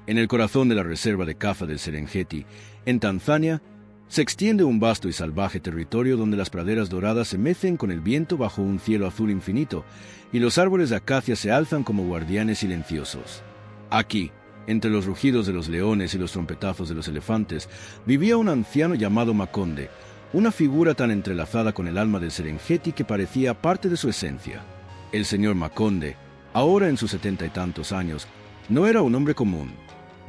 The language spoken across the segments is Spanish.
En el corazón de la reserva de caza del Serengeti, en Tanzania, se extiende un vasto y salvaje territorio donde las praderas doradas se mecen con el viento bajo un cielo azul infinito y los árboles de acacia se alzan como guardianes silenciosos. Aquí, entre los rugidos de los leones y los trompetazos de los elefantes, vivía un anciano llamado Makonde, una figura tan entrelazada con el alma del Serengeti que parecía parte de su esencia. El señor Makonde, ahora en sus 70 y tantos años, no era un hombre común.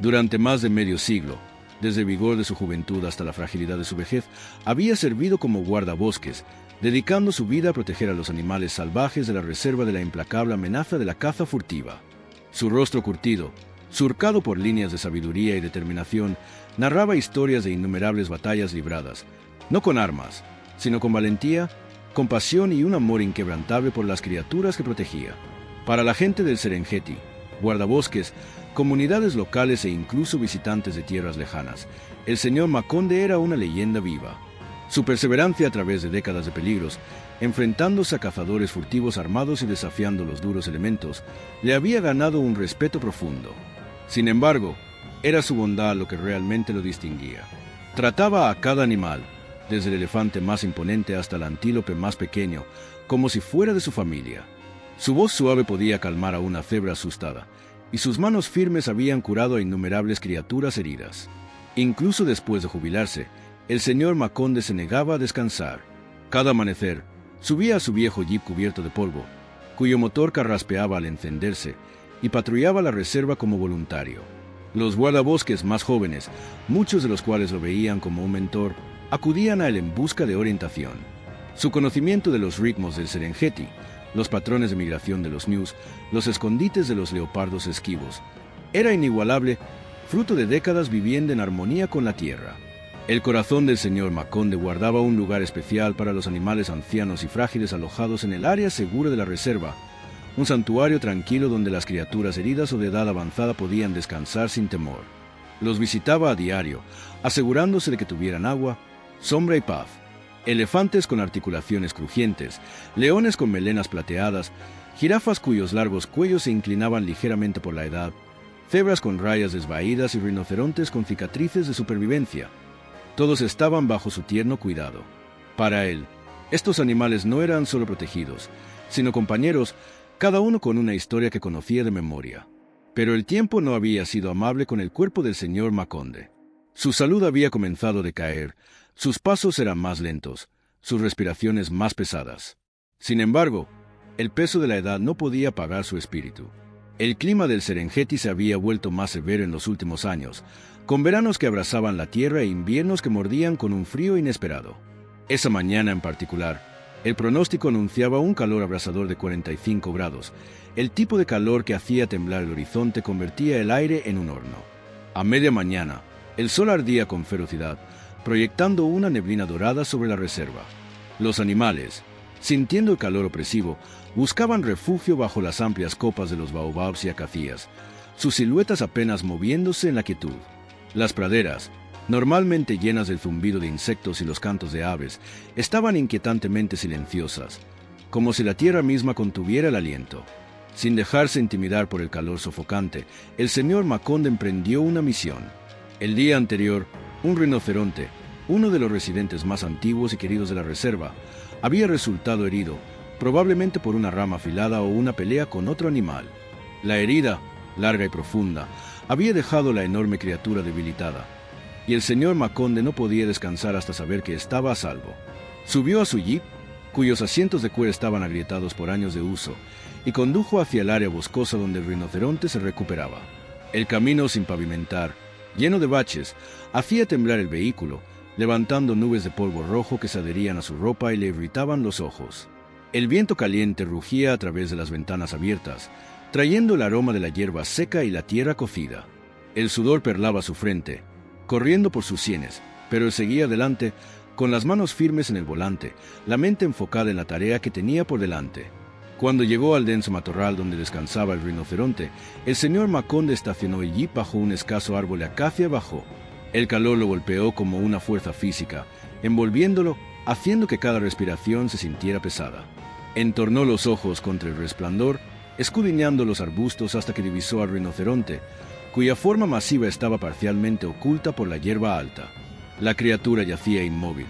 Durante más de medio siglo, desde el vigor de su juventud hasta la fragilidad de su vejez, había servido como guardabosques, dedicando su vida a proteger a los animales salvajes de la reserva de la implacable amenaza de la caza furtiva. Su rostro curtido, surcado por líneas de sabiduría y determinación, narraba historias de innumerables batallas libradas, no con armas, sino con valentía, compasión y un amor inquebrantable por las criaturas que protegía. Para la gente del Serengeti, guardabosques, comunidades locales e incluso visitantes de tierras lejanas, el señor Makonde era una leyenda viva. Su perseverancia a través de décadas de peligros, enfrentándose a cazadores furtivos armados y desafiando los duros elementos, le había ganado un respeto profundo. Sin embargo, era su bondad lo que realmente lo distinguía. Trataba a cada animal, desde el elefante más imponente hasta el antílope más pequeño, como si fuera de su familia. Su voz suave podía calmar a una cebra asustada, y sus manos firmes habían curado a innumerables criaturas heridas. Incluso después de jubilarse, el señor Makonde se negaba a descansar. Cada amanecer, subía a su viejo jeep cubierto de polvo, cuyo motor carraspeaba al encenderse, y patrullaba la reserva como voluntario. Los guardabosques más jóvenes, muchos de los cuales lo veían como un mentor, acudían a él en busca de orientación. Su conocimiento de los ritmos del Serengeti, los patrones de migración de los ñus, los escondites de los leopardos esquivos, era inigualable, fruto de décadas viviendo en armonía con la tierra. El corazón del señor Makonde guardaba un lugar especial para los animales ancianos y frágiles alojados en el área segura de la reserva, un santuario tranquilo donde las criaturas heridas o de edad avanzada podían descansar sin temor. Los visitaba a diario, asegurándose de que tuvieran agua, sombra y paz. Elefantes con articulaciones crujientes, leones con melenas plateadas, jirafas cuyos largos cuellos se inclinaban ligeramente por la edad, cebras con rayas desvaídas y rinocerontes con cicatrices de supervivencia. Todos estaban bajo su tierno cuidado. Para él, estos animales no eran solo protegidos, sino compañeros, cada uno con una historia que conocía de memoria. Pero el tiempo no había sido amable con el cuerpo del señor Makonde. Su salud había comenzado a decaer, sus pasos eran más lentos, sus respiraciones más pesadas. Sin embargo, el peso de la edad no podía apagar su espíritu. El clima del Serengeti se había vuelto más severo en los últimos años, con veranos que abrazaban la tierra e inviernos que mordían con un frío inesperado. Esa mañana en particular, el pronóstico anunciaba un calor abrasador de 45 grados. El tipo de calor que hacía temblar el horizonte convertía el aire en un horno. A media mañana, el sol ardía con ferocidad, proyectando una neblina dorada sobre la reserva. Los animales, sintiendo el calor opresivo, buscaban refugio bajo las amplias copas de los baobabs y acacias, sus siluetas apenas moviéndose en la quietud. Las praderas, normalmente llenas del zumbido de insectos y los cantos de aves, estaban inquietantemente silenciosas, como si la tierra misma contuviera el aliento. Sin dejarse intimidar por el calor sofocante, el señor Makonde emprendió una misión. El día anterior, un rinoceronte, uno de los residentes más antiguos y queridos de la reserva, había resultado herido, probablemente por una rama afilada o una pelea con otro animal. La herida, larga y profunda, había dejado la enorme criatura debilitada, y el señor Makonde no podía descansar hasta saber que estaba a salvo. Subió a su jeep, cuyos asientos de cuero estaban agrietados por años de uso, y condujo hacia el área boscosa donde el rinoceronte se recuperaba. El camino sin pavimentar, lleno de baches, hacía temblar el vehículo, levantando nubes de polvo rojo que se adherían a su ropa y le irritaban los ojos. El viento caliente rugía a través de las ventanas abiertas, trayendo el aroma de la hierba seca y la tierra cocida. El sudor perlaba su frente, corriendo por sus sienes, pero él seguía adelante, con las manos firmes en el volante, la mente enfocada en la tarea que tenía por delante. Cuando llegó al denso matorral donde descansaba el rinoceronte, el señor Makonde estacionó el jeep bajo un escaso árbol de acacia y bajó. El calor lo golpeó como una fuerza física, envolviéndolo, haciendo que cada respiración se sintiera pesada. Entornó los ojos contra el resplandor, escudriñando los arbustos hasta que divisó al rinoceronte, cuya forma masiva estaba parcialmente oculta por la hierba alta. La criatura yacía inmóvil,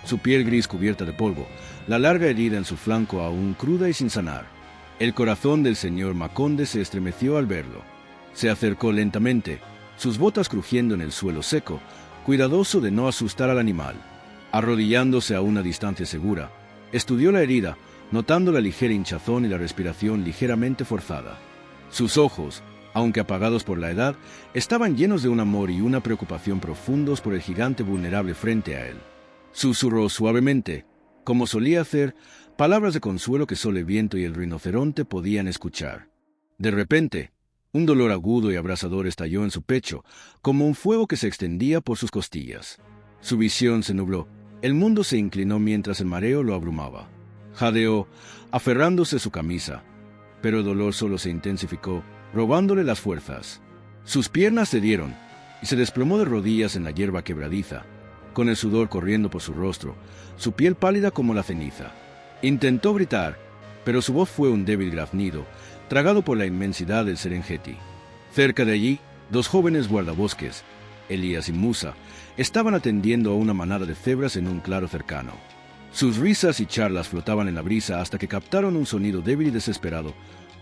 su piel gris cubierta de polvo, la larga herida en su flanco aún cruda y sin sanar. El corazón del señor Maconde se estremeció al verlo. Se acercó lentamente, sus botas crujiendo en el suelo seco, cuidadoso de no asustar al animal. Arrodillándose a una distancia segura, estudió la herida, notando la ligera hinchazón y la respiración ligeramente forzada. Sus ojos, aunque apagados por la edad, estaban llenos de un amor y una preocupación profundos por el gigante vulnerable frente a él. Susurró suavemente, como solía hacer, palabras de consuelo que solo el viento y el rinoceronte podían escuchar. De repente, un dolor agudo y abrasador estalló en su pecho, como un fuego que se extendía por sus costillas. Su visión se nubló, el mundo se inclinó mientras el mareo lo abrumaba. Jadeó, aferrándose a su camisa, pero el dolor solo se intensificó, robándole las fuerzas. Sus piernas cedieron, y se desplomó de rodillas en la hierba quebradiza, con el sudor corriendo por su rostro, su piel pálida como la ceniza. Intentó gritar, pero su voz fue un débil graznido, tragado por la inmensidad del Serengeti. Cerca de allí, dos jóvenes guardabosques, Elías y Musa, estaban atendiendo a una manada de cebras en un claro cercano. Sus risas y charlas flotaban en la brisa hasta que captaron un sonido débil y desesperado,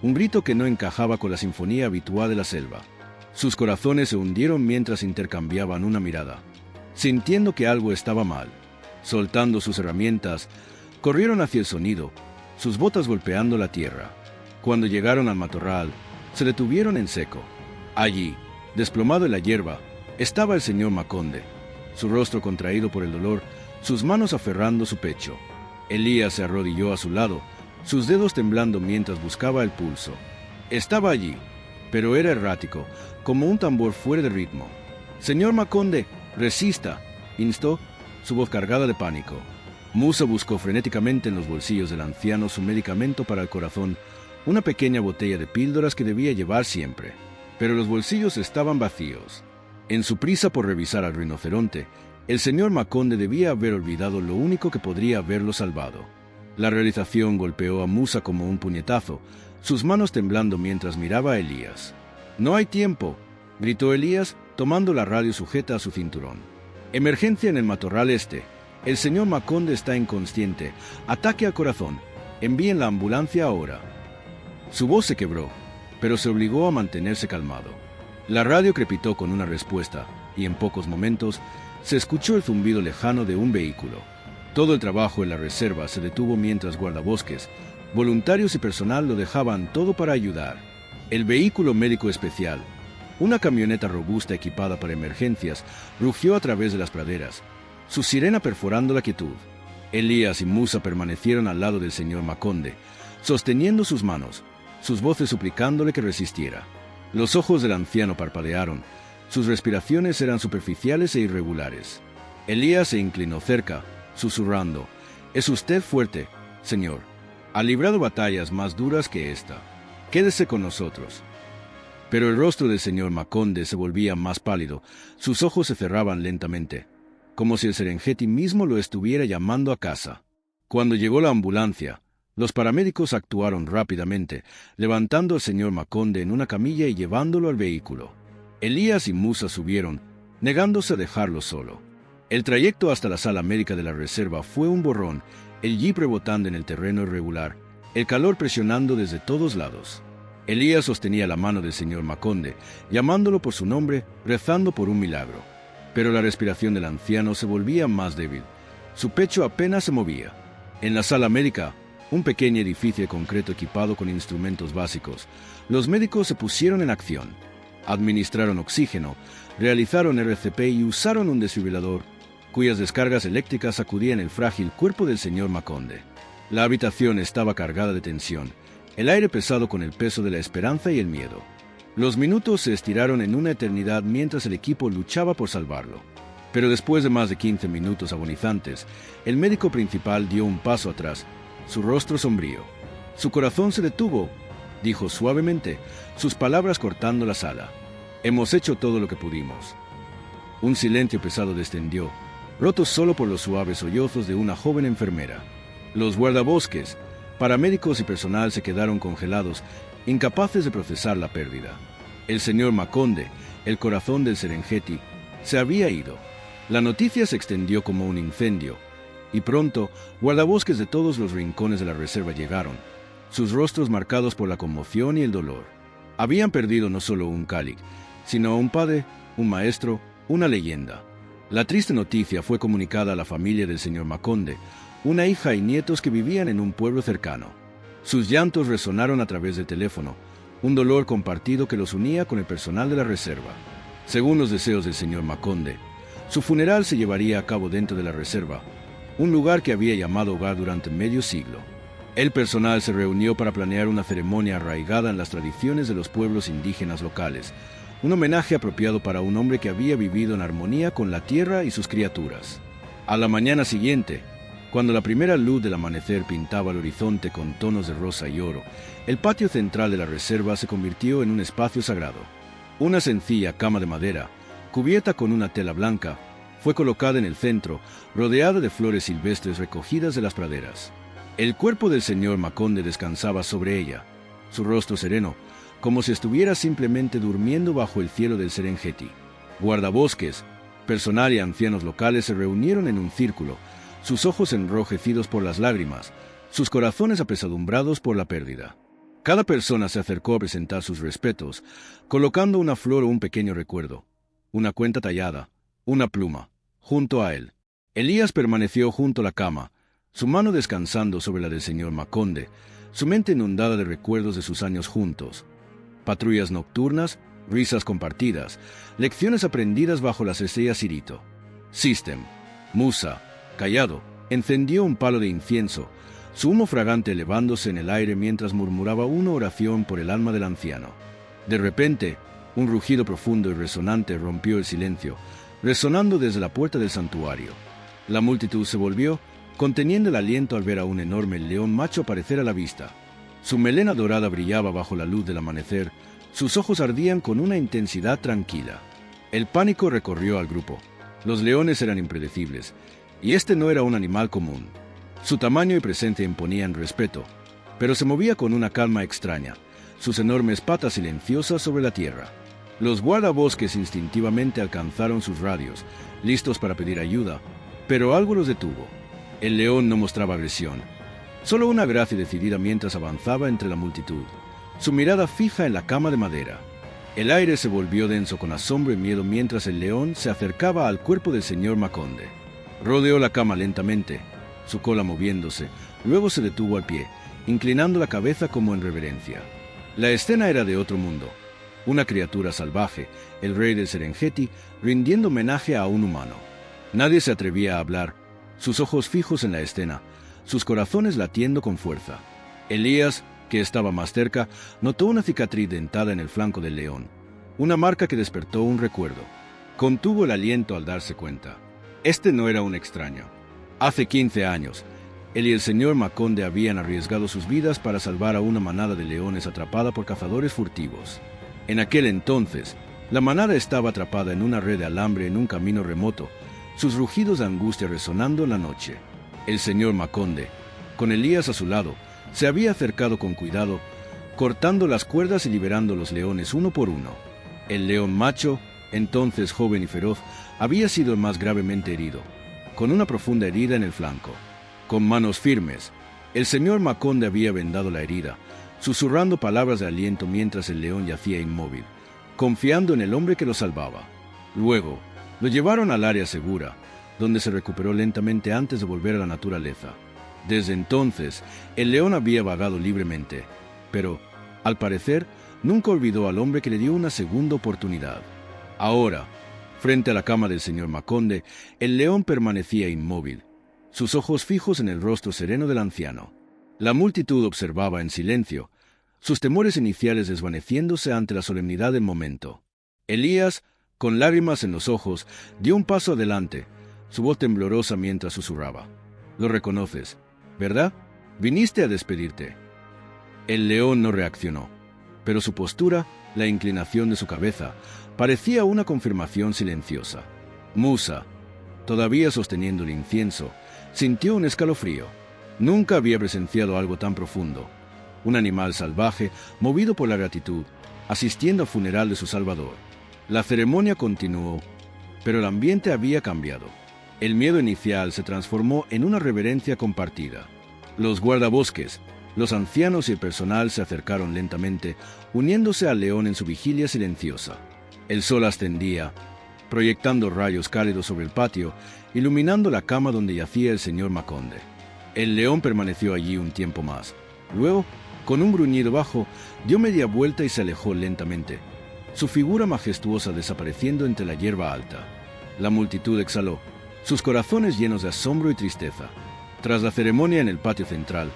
un grito que no encajaba con la sinfonía habitual de la selva. Sus corazones se hundieron mientras intercambiaban una mirada. Sintiendo que algo estaba mal, soltando sus herramientas, corrieron hacia el sonido, sus botas golpeando la tierra. Cuando llegaron al matorral, se detuvieron en seco. Allí, desplomado en la hierba, estaba el señor Maconde, su rostro contraído por el dolor, sus manos aferrando su pecho. Elías se arrodilló a su lado, sus dedos temblando mientras buscaba el pulso. Estaba allí, pero era errático, como un tambor fuera de ritmo. «Señor Maconde, resista», instó, su voz cargada de pánico. Musa buscó frenéticamente en los bolsillos del anciano su medicamento para el corazón, una pequeña botella de píldoras que debía llevar siempre. Pero los bolsillos estaban vacíos. En su prisa por revisar al rinoceronte, el señor Maconde debía haber olvidado lo único que podría haberlo salvado. La realización golpeó a Musa como un puñetazo, sus manos temblando mientras miraba a Elías. «No hay tiempo», gritó Elías, tomando la radio sujeta a su cinturón. «Emergencia en el matorral este. El señor Maconde está inconsciente. Ataque al corazón. Envíen la ambulancia ahora». Su voz se quebró, pero se obligó a mantenerse calmado. La radio crepitó con una respuesta, y en pocos momentos se escuchó el zumbido lejano de un vehículo. Todo el trabajo en la reserva se detuvo mientras guardabosques, voluntarios y personal lo dejaban todo para ayudar. El vehículo médico especial, una camioneta robusta equipada para emergencias, rugió a través de las praderas, su sirena perforando la quietud. Elías y Musa permanecieron al lado del señor Maconde, sosteniendo sus manos, sus voces suplicándole que resistiera. Los ojos del anciano parpadearon, sus respiraciones eran superficiales e irregulares. Elías se inclinó cerca, susurrando: «Es usted fuerte, señor. Ha librado batallas más duras que esta. Quédese con nosotros». Pero el rostro del señor Maconde se volvía más pálido, sus ojos se cerraban lentamente, como si el Serengeti mismo lo estuviera llamando a casa. Cuando llegó la ambulancia, los paramédicos actuaron rápidamente, levantando al señor Maconde en una camilla y llevándolo al vehículo. Elías y Musa subieron, negándose a dejarlo solo. El trayecto hasta la sala médica de la reserva fue un borrón, el jeep rebotando en el terreno irregular, el calor presionando desde todos lados. Elías sostenía la mano del señor Maconde, llamándolo por su nombre, rezando por un milagro. Pero la respiración del anciano se volvía más débil. Su pecho apenas se movía. En la sala médica, un pequeño edificio de concreto equipado con instrumentos básicos, los médicos se pusieron en acción. Administraron oxígeno, realizaron RCP y usaron un desfibrilador, cuyas descargas eléctricas sacudían el frágil cuerpo del señor Maconde. La habitación estaba cargada de tensión, el aire pesado con el peso de la esperanza y el miedo. Los minutos se estiraron en una eternidad mientras el equipo luchaba por salvarlo. Pero después de más de 15 minutos agonizantes, el médico principal dio un paso atrás, su rostro sombrío. «Su corazón se detuvo», dijo suavemente, sus palabras cortando la sala. «Hemos hecho todo lo que pudimos». Un silencio pesado descendió, roto solo por los suaves sollozos de una joven enfermera. Los guardabosques, paramédicos y personal se quedaron congelados, incapaces de procesar la pérdida. El señor Maconde, el corazón del Serengeti, se había ido. La noticia se extendió como un incendio, y pronto guardabosques de todos los rincones de la reserva llegaron, sus rostros marcados por la conmoción y el dolor. Habían perdido no solo un Kalik, sino a un padre, un maestro, una leyenda. La triste noticia fue comunicada a la familia del señor Maconde, una hija y nietos que vivían en un pueblo cercano. Sus llantos resonaron a través del teléfono, un dolor compartido que los unía con el personal de la reserva. Según los deseos del señor Maconde, su funeral se llevaría a cabo dentro de la reserva, un lugar que había llamado hogar durante medio siglo. El personal se reunió para planear una ceremonia arraigada en las tradiciones de los pueblos indígenas locales, un homenaje apropiado para un hombre que había vivido en armonía con la tierra y sus criaturas. A la mañana siguiente, cuando la primera luz del amanecer pintaba el horizonte con tonos de rosa y oro, el patio central de la reserva se convirtió en un espacio sagrado. Una sencilla cama de madera, cubierta con una tela blanca, fue colocada en el centro, rodeada de flores silvestres recogidas de las praderas. El cuerpo del señor Maconde descansaba sobre ella, su rostro sereno, como si estuviera simplemente durmiendo bajo el cielo del Serengeti. Guardabosques, personal y ancianos locales se reunieron en un círculo, sus ojos enrojecidos por las lágrimas, sus corazones apesadumbrados por la pérdida. Cada persona se acercó a presentar sus respetos, colocando una flor o un pequeño recuerdo, una cuenta tallada, una pluma, junto a él. Elías permaneció junto a la cama, su mano descansando sobre la del señor Maconde, su mente inundada de recuerdos de sus años juntos. Patrullas nocturnas, risas compartidas, lecciones aprendidas bajo las estrellas Sirito. System, Musa, callado, encendió un palo de incienso, su humo fragante elevándose en el aire mientras murmuraba una oración por el alma del anciano. De repente, un rugido profundo y resonante rompió el silencio, resonando desde la puerta del santuario. La multitud se volvió, conteniendo el aliento al ver a un enorme león macho aparecer a la vista. Su melena dorada brillaba bajo la luz del amanecer, sus ojos ardían con una intensidad tranquila. El pánico recorrió al grupo. Los leones eran impredecibles, y este no era un animal común. Su tamaño y presencia imponían respeto, pero se movía con una calma extraña, sus enormes patas silenciosas sobre la tierra. Los guardabosques instintivamente alcanzaron sus radios, listos para pedir ayuda, pero algo los detuvo. El león no mostraba agresión, solo una gracia decidida mientras avanzaba entre la multitud, su mirada fija en la cama de madera. El aire se volvió denso con asombro y miedo mientras el león se acercaba al cuerpo del señor Maconde. Rodeó la cama lentamente, su cola moviéndose, luego se detuvo al pie, inclinando la cabeza como en reverencia. La escena era de otro mundo. Una criatura salvaje, el rey del Serengeti, rindiendo homenaje a un humano. Nadie se atrevía a hablar, sus ojos fijos en la escena, sus corazones latiendo con fuerza. Elías, que estaba más cerca, notó una cicatriz dentada en el flanco del león, una marca que despertó un recuerdo. Contuvo el aliento al darse cuenta. Este no era un extraño. Hace 15 años, él y el señor Maconde habían arriesgado sus vidas para salvar a una manada de leones atrapada por cazadores furtivos. En aquel entonces, la manada estaba atrapada en una red de alambre en un camino remoto, sus rugidos de angustia resonando en la noche. El señor Maconde, con Elías a su lado, se había acercado con cuidado, cortando las cuerdas y liberando los leones uno por uno. El león macho, entonces joven y feroz, había sido el más gravemente herido, con una profunda herida en el flanco. Con manos firmes, el señor Maconde había vendado la herida, susurrando palabras de aliento mientras el león yacía inmóvil, confiando en el hombre que lo salvaba. Luego, lo llevaron al área segura, donde se recuperó lentamente antes de volver a la naturaleza. Desde entonces, el león había vagado libremente, pero, al parecer, nunca olvidó al hombre que le dio una segunda oportunidad. Ahora, frente a la cama del señor Maconde, el león permanecía inmóvil, sus ojos fijos en el rostro sereno del anciano. La multitud observaba en silencio, sus temores iniciales desvaneciéndose ante la solemnidad del momento. Elías, con lágrimas en los ojos, dio un paso adelante, su voz temblorosa mientras susurraba. «Lo reconoces, ¿verdad? Viniste a despedirte». El león no reaccionó, pero su postura, la inclinación de su cabeza, parecía una confirmación silenciosa. Musa, todavía sosteniendo el incienso, sintió un escalofrío. Nunca había presenciado algo tan profundo. Un animal salvaje, movido por la gratitud, asistiendo al funeral de su salvador. La ceremonia continuó, pero el ambiente había cambiado. El miedo inicial se transformó en una reverencia compartida. Los guardabosques, los ancianos y el personal se acercaron lentamente, uniéndose al león en su vigilia silenciosa. El sol ascendía, proyectando rayos cálidos sobre el patio, iluminando la cama donde yacía el señor Maconde. El león permaneció allí un tiempo más. Luego, con un gruñido bajo, dio media vuelta y se alejó lentamente, su figura majestuosa desapareciendo entre la hierba alta. La multitud exhaló, sus corazones llenos de asombro y tristeza. Tras la ceremonia en el patio central,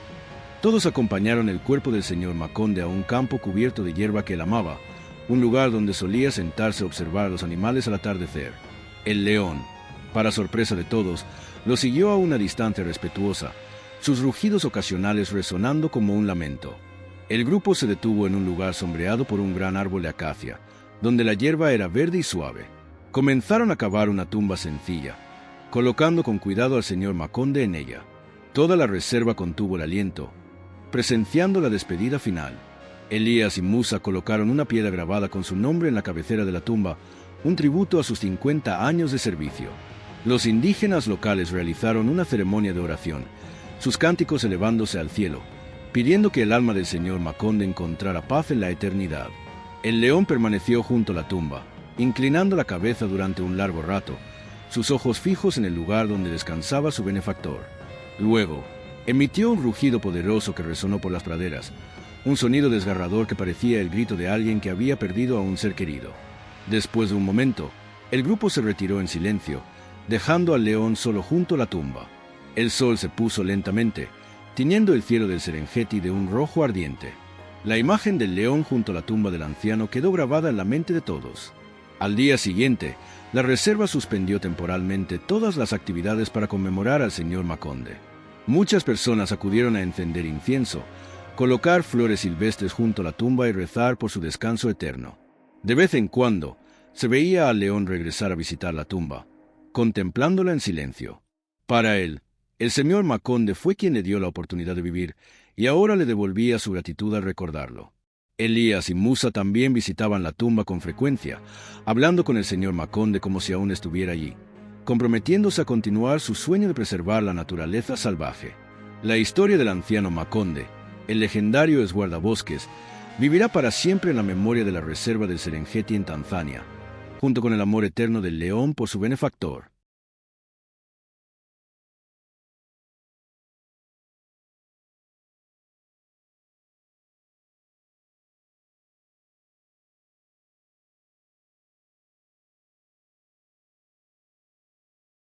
todos acompañaron el cuerpo del señor Maconde a un campo cubierto de hierba que él amaba, un lugar donde solía sentarse a observar a los animales al atardecer. El león, para sorpresa de todos, lo siguió a una distancia respetuosa, sus rugidos ocasionales resonando como un lamento. El grupo se detuvo en un lugar sombreado por un gran árbol de acacia, donde la hierba era verde y suave. Comenzaron a cavar una tumba sencilla, colocando con cuidado al señor Maconde en ella. Toda la reserva contuvo el aliento, presenciando la despedida final. Elías y Musa colocaron una piedra grabada con su nombre en la cabecera de la tumba, un tributo a sus 50 años de servicio. Los indígenas locales realizaron una ceremonia de oración, sus cánticos elevándose al cielo, pidiendo que el alma del señor Maconde encontrara paz en la eternidad. El león permaneció junto a la tumba, inclinando la cabeza durante un largo rato, sus ojos fijos en el lugar donde descansaba su benefactor. Luego, emitió un rugido poderoso que resonó por las praderas, un sonido desgarrador que parecía el grito de alguien que había perdido a un ser querido. Después de un momento, el grupo se retiró en silencio, dejando al león solo junto a la tumba. El sol se puso lentamente, tiñendo el cielo del Serengeti de un rojo ardiente. La imagen del león junto a la tumba del anciano quedó grabada en la mente de todos. Al día siguiente, la reserva suspendió temporalmente todas las actividades para conmemorar al señor Maconde. Muchas personas acudieron a encender incienso, colocar flores silvestres junto a la tumba y rezar por su descanso eterno. De vez en cuando, se veía al león regresar a visitar la tumba, contemplándola en silencio. Para él, el señor Maconde fue quien le dio la oportunidad de vivir, y ahora le devolvía su gratitud al recordarlo. Elías y Musa también visitaban la tumba con frecuencia, hablando con el señor Maconde como si aún estuviera allí, comprometiéndose a continuar su sueño de preservar la naturaleza salvaje. La historia del anciano Maconde, el legendario guardabosques, vivirá para siempre en la memoria de la reserva del Serengeti en Tanzania, junto con el amor eterno del león por su benefactor.